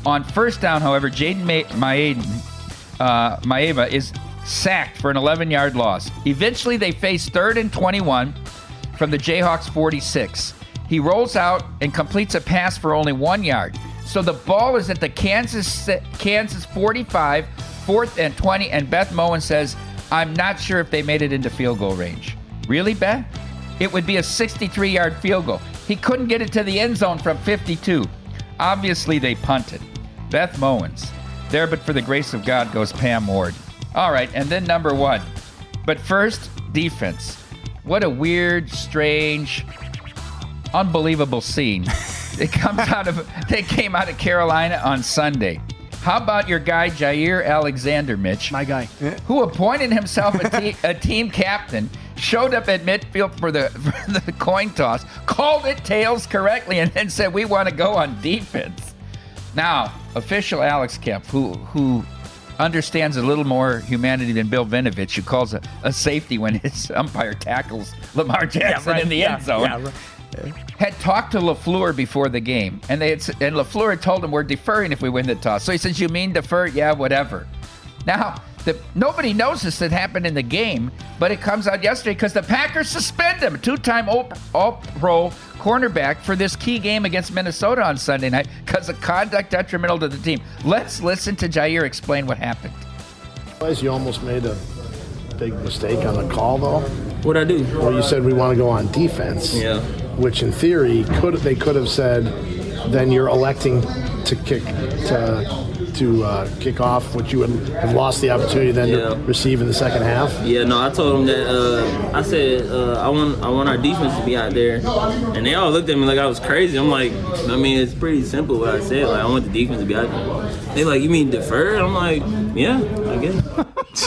On first down, however, Jaden Maeva is sacked for an 11-yard loss. Eventually, they face 3rd and 21 from the Jayhawks 46. He rolls out and completes a pass for only 1 yard. So the ball is at the Kansas 45, 4th and 20, and Beth Mowins says, I'm not sure if they made it into field goal range. Really, Beth? It would be a 63-yard field goal. He couldn't get it to the end zone from 52. Obviously, they punted. Beth Mowins. There but for the grace of God goes Pam Ward. All right, and then number 1. But first, defense. What a weird, strange, unbelievable scene. They came out of Carolina on Sunday. How about your guy Jair Alexander, Mitch? My guy. Who appointed himself a team captain, showed up at midfield for the coin toss, called it tails correctly, and then said, we want to go on defense. Now, official Alex Kemp, who understands a little more humanity than Bill Vinovich, who calls a safety when his umpire tackles Lamar Jackson in the end zone, had talked to LaFleur before the game, and LaFleur had told him, we're deferring if we win the toss. So he says, you mean defer? Yeah, whatever. Now, nobody knows this had happened in the game, but it comes out yesterday because the Packers suspend him, a 2-time All-Pro cornerback, for this key game against Minnesota on Sunday night because of conduct detrimental to the team. Let's listen to Jair explain what happened. You almost made a big mistake on the call, though. What'd I do? Well, you said we want to go on defense. Yeah. Which, in theory, they could have said, then you're electing to kick off, which you would have lost the opportunity then to receive in the second half. Yeah, no, I told them that. I said I want our defense to be out there, and they all looked at me like I was crazy. I'm like, I mean, it's pretty simple what I said. Like, I want the defense to be out there. They like, you mean defer? I'm like, yeah, I guess.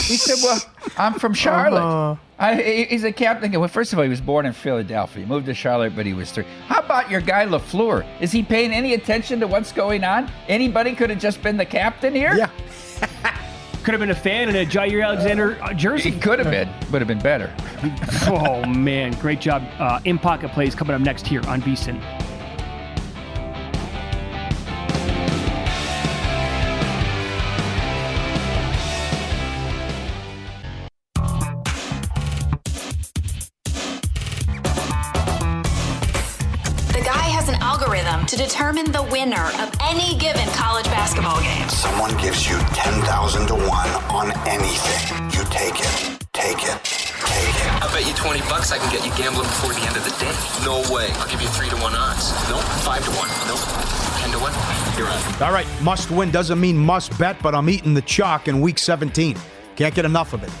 He said, well, I'm from Charlotte. He's a captain. Well, first of all, he was born in Philadelphia. He moved to Charlotte, but he was 3. How about your guy LaFleur? Is he paying any attention to what's going on? Anybody could have just been the captain here? Yeah. Could have been a fan in a Jair Alexander jersey. He could have been. Would have been better. Oh, man. Great job. In-pocket plays coming up next here on VSiN. To determine the winner of any given college basketball game. Someone gives you 10,000 to 1 on anything. You take it. $50, I can get you gambling before the end of the day. No way. I'll give you 3-to-1 odds. Nope. 5-to-1. Nope. 10-to-1. You're on. All right, must win doesn't mean must bet, but I'm eating the chalk in Week 17. Can't get enough of it.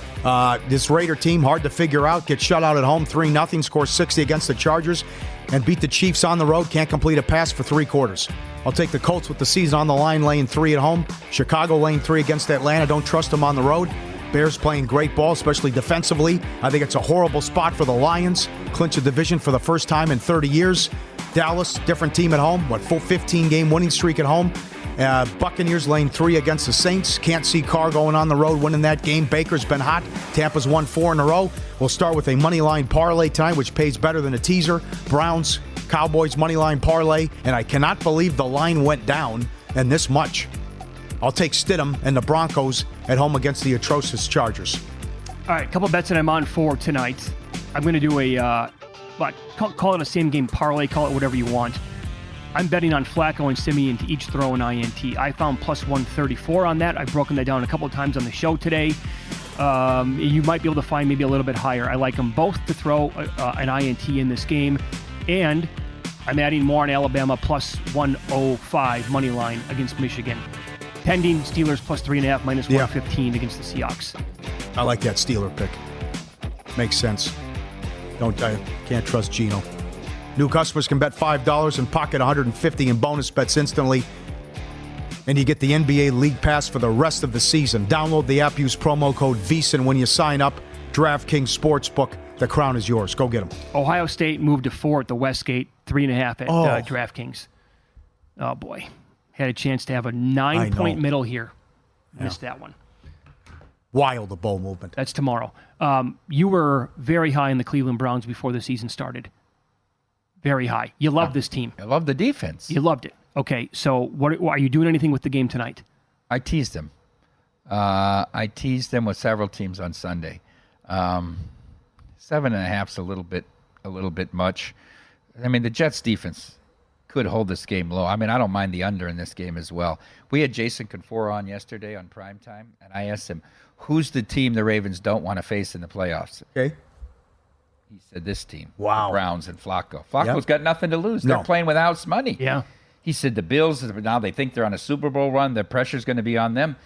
This Raider team, hard to figure out, gets shut out at home 3-0, scores 60 against the Chargers, and beat the Chiefs on the road, can't complete a pass for 3 quarters. I'll take the Colts with the season on the line, laying 3 at home. Chicago laying 3 against Atlanta. Don't trust them on the road. Bears playing great ball, especially defensively. I think it's a horrible spot for the Lions. Clinch a division for the first time in 30 years. Dallas, different team at home. Full 15-game winning streak at home. Buccaneers laying 3 against the Saints. Can't see Carr going on the road winning that game. Baker's been hot. Tampa's won 4 in a row. We'll start with a money line parlay time, which pays better than a teaser. Browns, Cowboys money line parlay, and I cannot believe the line went down and this much. I'll take Stidham and the Broncos at home against the atrocious Chargers. All right, a couple bets that I'm on for tonight. I'm going to do call it a same-game parlay, call it whatever you want. I'm betting on Flacco and Simeon to each throw an INT. I found plus 134 on that. I've broken that down a couple of times on the show today. You might be able to find maybe a little bit higher. I like them both to throw an INT in this game. And I'm adding more on Alabama plus 105 money line against Michigan. Pending Steelers plus 3.5 minus 115 against the Seahawks. I like that Steeler pick. Makes sense. I can't trust Geno. New customers can bet $5 and pocket $150 in bonus bets instantly. And you get the NBA League Pass for the rest of the season. Download the app, use promo code VSiN when you sign up. DraftKings Sportsbook. The crown is yours. Go get them. Ohio State moved to 4 at the Westgate, 3.5 at DraftKings. Oh, boy. Had a chance to have a 9-point middle here. Missed that one. Wild, the bowl movement. That's tomorrow. You were very high in the Cleveland Browns before the season started. Very high. You love this team. I love the defense. You loved it. Okay, so what are you doing anything with the game tonight? I teased them. I teased them with several teams on Sunday. 7.5's a little bit much. I mean, the Jets defense could hold this game low. I mean, I don't mind the under in this game as well. We had Jason Confor on yesterday on primetime, and I asked him, who's the team the Ravens don't want to face in the playoffs? Okay. He said this team. Wow. The Browns and Flacco. Flacco's got nothing to lose. They're playing with house money. Yeah. He said the Bills, now they think they're on a Super Bowl run. The pressure's going to be on them.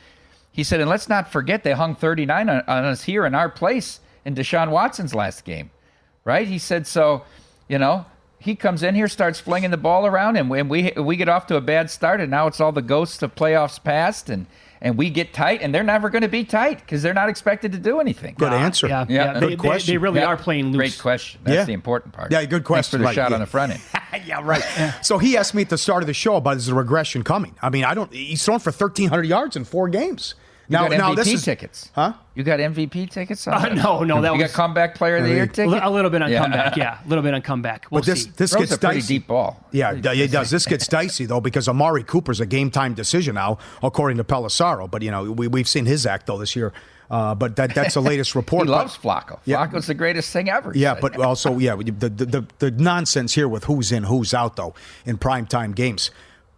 He said, and let's not forget they hung 39 on us here in our place in Deshaun Watson's last game, right? He said, so, he comes in here, starts flinging the ball around, and we get off to a bad start, and now it's all the ghosts of playoffs past, and we get tight, and they're never going to be tight because they're not expected to do anything. Good answer. Yeah. Good question. They really are playing loose. Great question. That's the important part. Yeah, good question. Thanks for the shot on the front end. Yeah, right. So he asked me at the start of the show about is the regression coming. I mean, he's thrown for 1,300 yards in 4 games. You got MVP this is tickets. Huh? You got MVP tickets? No. That you got comeback player of the year ticket? A little bit on comeback, yeah. A little bit on comeback. We'll but see. This gets a pretty dicey. deep ball. Yeah, it does. This gets dicey, though, because Amari Cooper's a game-time decision now, according to Pelissaro. But, we've seen his act, though, this year. But that's the latest report. He loves Flacco. Flacco's the greatest thing ever. Yeah, but also, the nonsense here with who's in, who's out, though, in primetime games.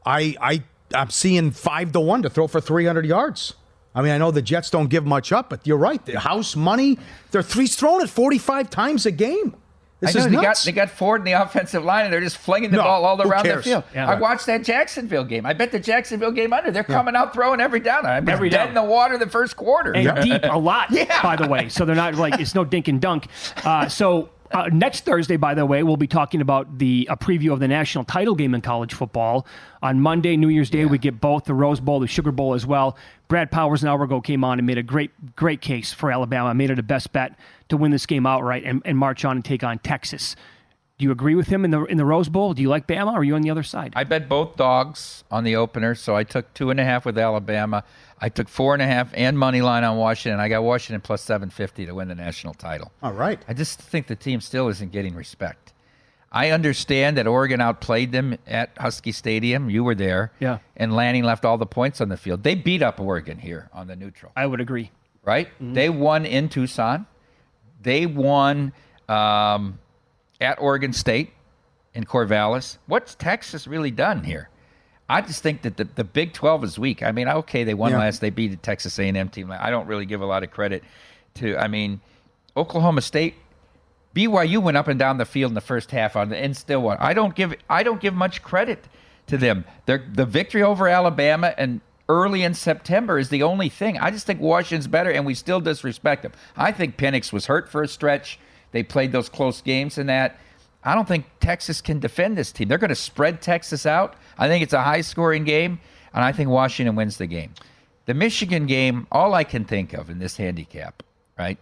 I'm seeing 5-1 to throw for 300 yards. I mean, I know the Jets don't give much up, but you're right. The house money, he's thrown it 45 times a game. This is nuts. They got Ford in the offensive line, and they're just flinging the ball all around the field. Yeah, I watched that Jacksonville game. I bet the Jacksonville game under. They're coming out throwing every down. I mean, every dead down in the water the first quarter. And deep a lot, by the way. So they're not it's no dink and dunk. Next Thursday, by the way, we'll be talking about a preview of the national title game in college football. On Monday, New Year's Day, we get both the Rose Bowl, the Sugar Bowl as well. Brad Powers an hour ago came on and made a great case for Alabama. Made it a best bet to win this game outright and march on and take on Texas. Do you agree with him in the Rose Bowl? Do you like Bama, or are you on the other side? I bet both dogs on the opener, so I took 2.5 with Alabama. I took 4.5 and money line on Washington. I got Washington plus 750 to win the national title. All right. I just think the team still isn't getting respect. I understand that Oregon outplayed them at Husky Stadium. You were there. Yeah. And Lanning left all the points on the field. They beat up Oregon here on the neutral. I would agree. Right? Mm-hmm. They won in Tucson. They won at Oregon State in Corvallis. What's Texas really done here? I just think that the Big 12 is weak. I mean, okay, they won last. They beat a Texas A&M team. I don't really give a lot of credit to. I mean, Oklahoma State BYU went up and down the field in the first half and still won. I don't give much credit to them. The victory over Alabama and early in September is the only thing. I just think Washington's better, and we still disrespect them. I think Penix was hurt for a stretch. They played those close games and that. I don't think Texas can defend this team. They're going to spread Texas out. I think it's a high-scoring game, and I think Washington wins the game. The Michigan game, all I can think of in this handicap, right,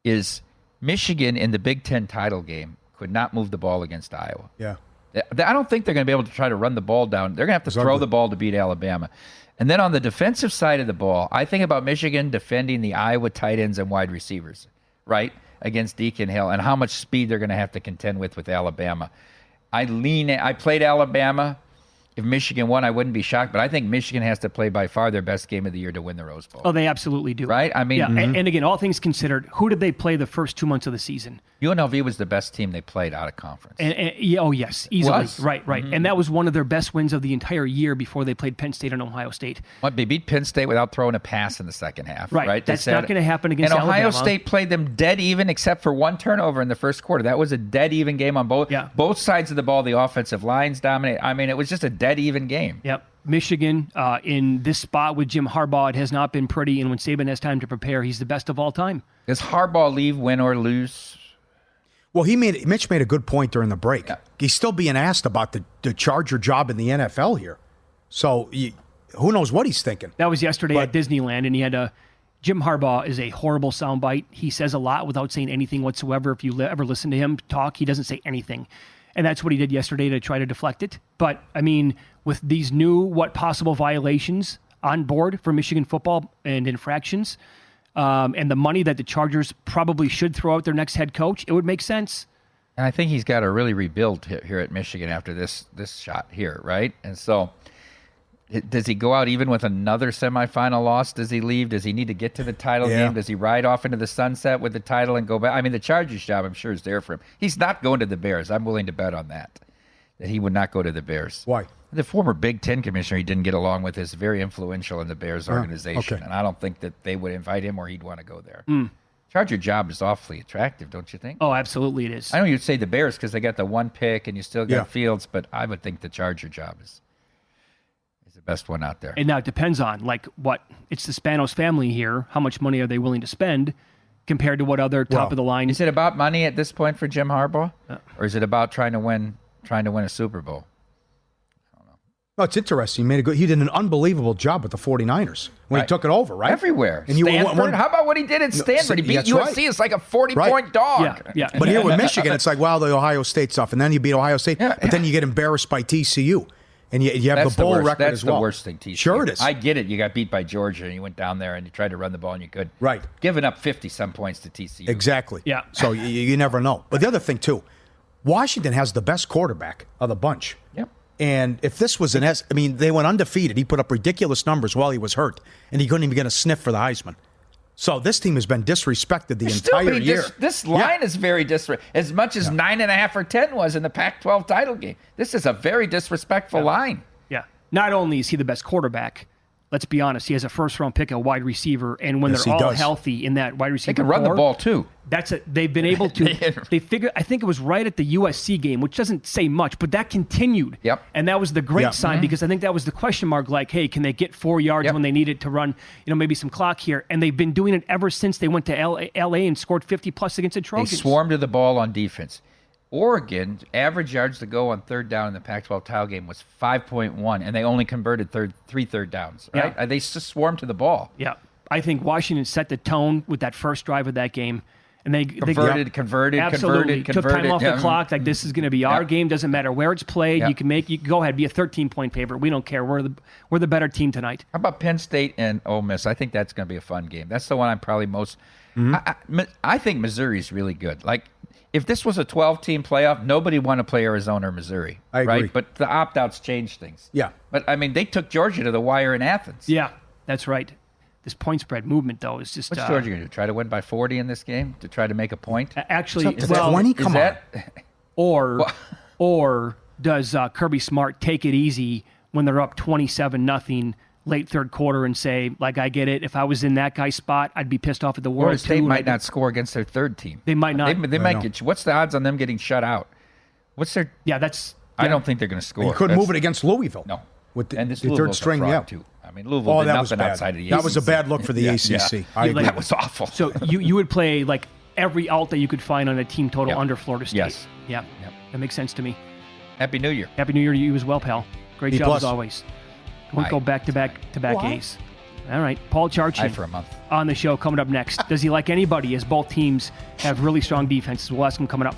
is Michigan in the Big Ten title game could not move the ball against Iowa. Yeah. I don't think they're going to be able to try to run the ball down. They're going to have to throw the ball to beat Alabama. And then on the defensive side of the ball, I think about Michigan defending the Iowa tight ends and wide receivers, right, against Deacon Hill, and how much speed they're going to have to contend with Alabama. I played Alabama. If Michigan won, I wouldn't be shocked, but I think Michigan has to play by far their best game of the year to win the Rose Bowl. Oh, they absolutely do. Right? I mean, yeah. And again, all things considered, who did they play the first 2 months of the season? UNLV was the best team they played out of conference. Oh, yes, easily. Was? Right. Mm-hmm. And that was one of their best wins of the entire year before they played Penn State and Ohio State. What, they beat Penn State without throwing a pass in the second half. Right. That's not going to happen against Alabama. And Ohio Alabama. State played them dead even except for one turnover in the first quarter. That was a dead even game on both sides of the ball. The offensive lines dominate. I mean, it was just a dead even game. Yep. Michigan in this spot with Jim Harbaugh, it has not been pretty. And when Saban has time to prepare, he's the best of all time. Does Harbaugh leave, win or lose? Well, Mitch made a good point during the break. Yeah. He's still being asked about the Charger job in the NFL here. So who knows what he's thinking. That was yesterday at Disneyland, and he had Jim Harbaugh is a horrible soundbite. He says a lot without saying anything whatsoever. If you ever listen to him talk, he doesn't say anything. And that's what he did yesterday to try to deflect it. But, I mean, with these new possible violations on board for Michigan football and infractions, and the money that the Chargers probably should throw out their next head coach, it would make sense. And I think he's got to really rebuild here at Michigan after this shot here, right? And so does he go out even with another semifinal loss? Does he leave? Does he need to get to the title game? Does he ride off into the sunset with the title and go back? I mean, the Chargers job, I'm sure, is there for him. He's not going to the Bears. I'm willing to bet on that he would not go to the Bears. Why? The former Big Ten commissioner he didn't get along with is very influential in the Bears organization, and I don't think that they would invite him or he'd want to go there. Charger job is awfully attractive, don't you think? Oh, absolutely it is. I know you'd say the Bears because they got the one pick and you still got Fields, but I would think the Charger job is the best one out there. And now it depends on it's the Spanos family here. How much money are they willing to spend compared to what other top of the line? Is it about money at this point for Jim Harbaugh, or is it about trying to win a Super Bowl? I don't know. No, it's interesting. He did an unbelievable job with the 49ers when he took it over, right? Everywhere. And Stanford. How about what he did at Stanford? He beat USC. Right. It's like a 40-point dog. Yeah. But here with Michigan, it's like, the Ohio State stuff, and then you beat Ohio State, but then you get embarrassed by TCU. And you have the bowl record as well. That's the worst thing, TCU. Sure it is. I get it. You got beat by Georgia, and you went down there, and you tried to run the ball, and you could. Right. Giving up 50-some points to TCU. Exactly. Yeah. So you never know. But the other thing, too, Washington has the best quarterback of the bunch. Yep. And if this was they went undefeated. He put up ridiculous numbers while he was hurt, and he couldn't even get a sniff for the Heisman. So this team has been disrespected the entire year. This line is very disrespectful. As much as 9.5 or 10 was in the Pac-12 title game. This is a very disrespectful line. Yeah. Not only is he the best quarterback, let's be honest, he has a first-round pick, a wide receiver, and when they're all healthy in that wide receiver they can run the ball too. They've been able to. They figure. I think it was right at the USC game, which doesn't say much, but that continued. Yep. And that was the great sign because I think that was the question mark. Like, hey, can they get 4 yards when they need it to run? Maybe some clock here. And they've been doing it ever since they went to LA and scored 50+ against the Trojans. They swarmed to the ball on defense. Oregon, average yards to go on third down in the Pac-12 title game was 5.1, and they only converted three third downs, right? Yeah. They just swarmed to the ball. Yeah. I think Washington set the tone with that first drive of that game. And they converted. Took time off the clock. Like, this is going to be our game. Doesn't matter where it's played. You can go ahead, be a 13-point favorite. We don't care. We're the better team tonight. How about Penn State and Ole Miss? I think that's going to be a fun game. That's the one I'm probably most. I think Missouri's really good. Like, if this was a 12-team playoff, nobody want to play Arizona or Missouri. I agree. Right? But the opt-outs changed things. Yeah. But, they took Georgia to the wire in Athens. Yeah, that's right. This point spread movement, though, is just... What's Georgia going to do? Try to win by 40 in this game? To try to make a point? Actually, is that 20? Come on. Or does Kirby Smart take it easy when they're up 27-0 late third quarter and say, like, I get it. If I was in that guy's spot, I'd be pissed off at the world. Florida State might not score against their third team. They might not. They might get. What's the odds on them getting shut out? What's their? Yeah, that's. I don't think they're going to score. You couldn't move it against Louisville. No. With the, and this the third string, too. I mean, Louisville did nothing outside of the ACC. That was a bad look for the ACC. I agree. That was awful. So you would play like every alt that you could find on a team total under Florida State. Yes. Yeah. Yep. That makes sense to me. Happy New Year. Happy New Year to you as well, pal. Great B+. job as always. Don't go back-to-back A's. All right. Paul Charchin for a month. on the show coming up next. Does he like anybody as both teams have really strong defenses? We'll ask him coming up.